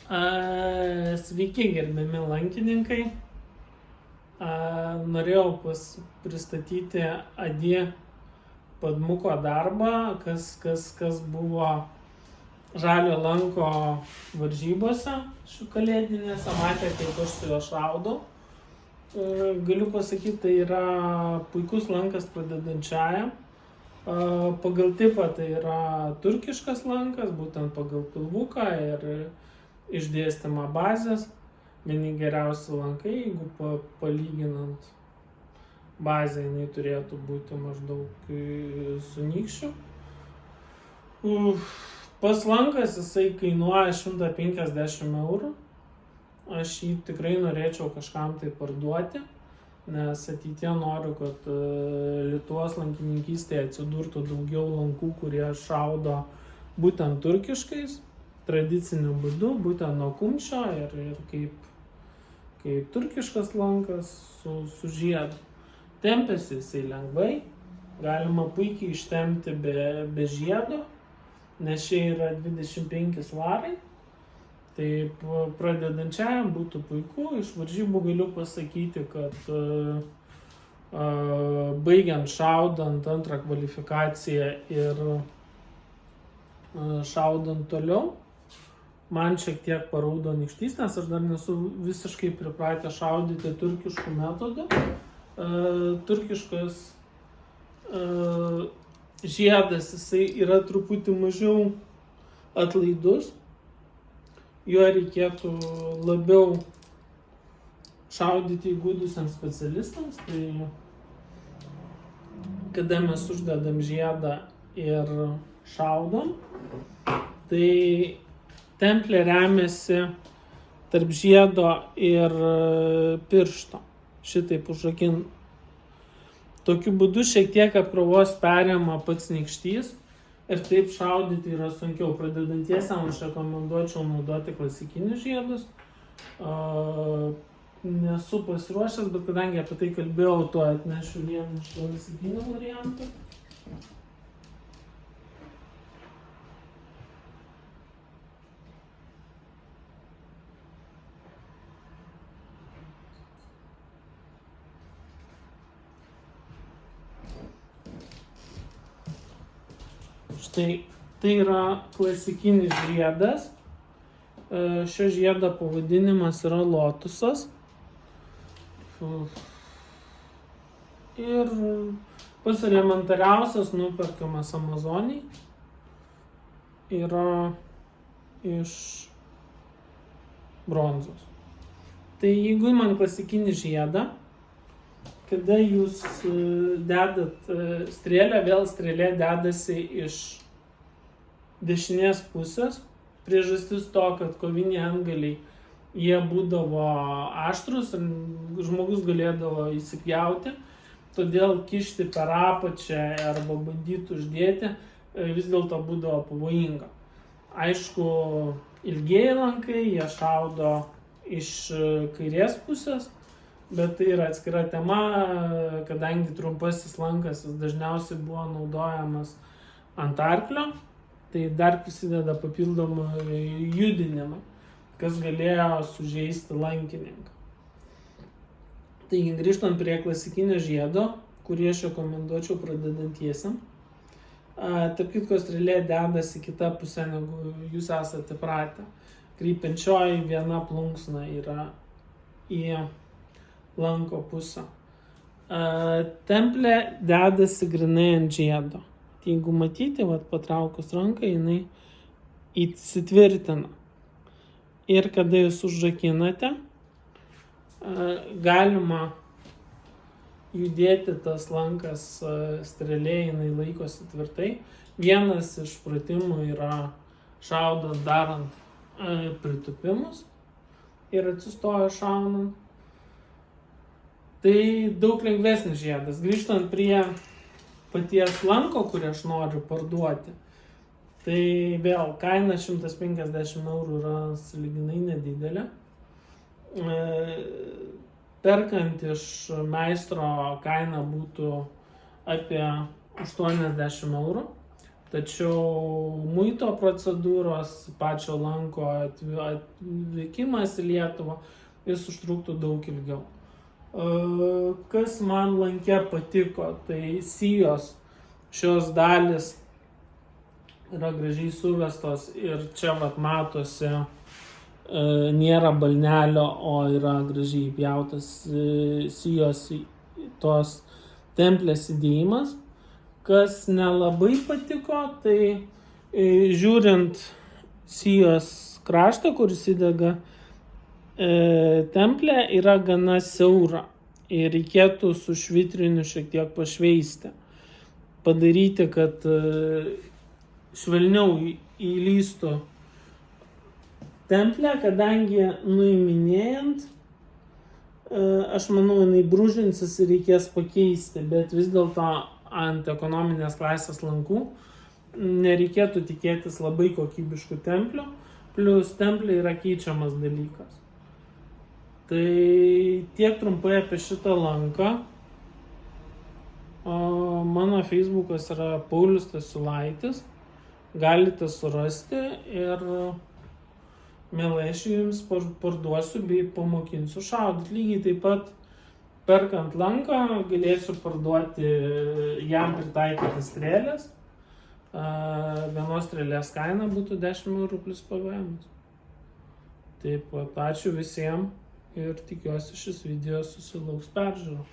Sveiki, gerbiami lankininkai. Norėjau pristatyti Adi Padmuko darbą, kas buvo žalio lanko varžybose šių kalėdinėse, matė, kaip aš su juo šaudau. Galiu pasakyti, tai yra puikus lankas pradedančiajam. Pagal tipą tai yra turkiškas lankas, būtent pagal pilvuką ir išdėstymą bazės. Vieni geriausi lankai, jeigu palyginant bazę, jinai turėtų būti maždaug su nykščiu. Pas lankas jisai kainuoja 150 eurų. Aš jį tikrai norėčiau kažkam tai parduoti, nes ateityje noriu, kad Lietuvos lankininkystėje atsidurtų daugiau lankų, kurie šaudo būtent turkiškais, tradiciniu būdu, būtent nuo kumščio ir kaip turkiškas lankas su žiedu. Tempiasi jisai lengvai, galima puikiai ištempti be žiedo, nes čia yra 25 svarai. Tai pradedančiajam būtų puiku. Iš varžybų galiu pasakyti, kad baigiant šaudant antrą kvalifikaciją ir šaudant toliau, man šiek tiek paraudo nykštys, nes aš dar nesu visiškai pripratęs šaudyti turkiškų metodų. Turkiškas žiedas, jisai yra truputį mažiau atlaidus. Juo reikėtų labiau šaudyti įgūdusiems specialistams. Tai kada mes uždedam žiedą ir šaudom, tai templė remiasi tarp žiedo ir piršto. Šitaip užrakint. Tokiu būdu šiek tiek apkrovos perima pats nykštys ir taip šaudyti yra sunkiau. Pradedantiesiam aš rekomenduočiau naudoti klasikinius žiedus. Nesu pasiruošęs, bet kadangi apie tai kalbėjau, tuo atnešiu vieną iš klasikinių variantų. Štai tai yra klasikinis žiedas. Šio žiedo pavadinimas yra Lotusas. Ir pats elementariausias nuperkamas Amazonėj yra iš bronzos. Tai jeigu man klasikinį žiedą, kada jūs dedat strėlę, vėl strėlė dedasi iš dešinės pusės. Priežastis to, kad koviniai antgaliai, jie būdavo aštrus ir žmogus galėdavo įsipjauti. Todėl kišti per apačią arba bandyti uždėti vis dėlto būdavo pavojinga. Aišku, ilgieji lankai, jie šaudo iš kairės pusės, bet tai yra atskira tema, kadangi trumpasis lankas jis dažniausiai buvo naudojamas ant arklio, tai dar prisideda papildomą judinimą, kas galėjo sužeisti lankininką. Taigi grįžtant prie klasikinio žiedo, kurį aš rekomenduočiau pradedantiesiam. Tarp kitko, strėlė dedasi kita pusė, negu jūs esate pratę. Krypiančioji viena plunksna yra į lanko pusę. Templė dedasi grinai ant žiedo. Jeigu matyti, patraukus ranką, jinai įsitvirtina. Ir kada jūs užrakinate, galima judėti tas lankas strėlė, jinai laikosi tvirtai. Vienas iš pratimų yra šaudant, darant pritupimus ir atsistoja šaunant. Tai daug lengvesnis žiedas. Grįžtant prie paties lanko, kurį aš noriu parduoti, tai vėl kaina 150 eurų yra sąlyginai nedidelė. Perkant iš meistro kaina būtų apie 80 eurų. tačiau muito procedūros, pačio lanko atvykimas į Lietuvą, jis užtruktų daug ilgiau. Kas man lanke patiko, tai sijos, šios dalis yra gražiai suvestos ir čia vat matosi, nėra balnelio, o yra gražiai įpjautas sijos tos templės įdėjimas. Kas nelabai patiko, tai žiūrint sijos kraštą, kuris įdega templė, yra gana siaura ir reikėtų su švitriniu šiek tiek pašveisti. Padaryti, kad švelniau įlystų templę, kadangi nuiminėjant, aš manau, jinai brūžinsis ir reikės pakeisti, bet vis dėlto ant ekonominės klasės lankų nereikėtų tikėtis labai kokybiškų templių, plus templė yra keičiamas dalykas. Tai tiek trumpai apie šitą lanką. Mano Facebookas yra Paulius Stasiulaitis, galite surasti ir mielai aš jums parduosiu bei pamokinsiu šaudyti. Lygiai taip pat perkant lanką galėsiu parduoti jam pritaikytas strėlės. Vienos strėlės kaina būtų 10 eurų plus PVM. Taip pat ačiū visiems ir tikiuosi šis video susilauks peržiūrų.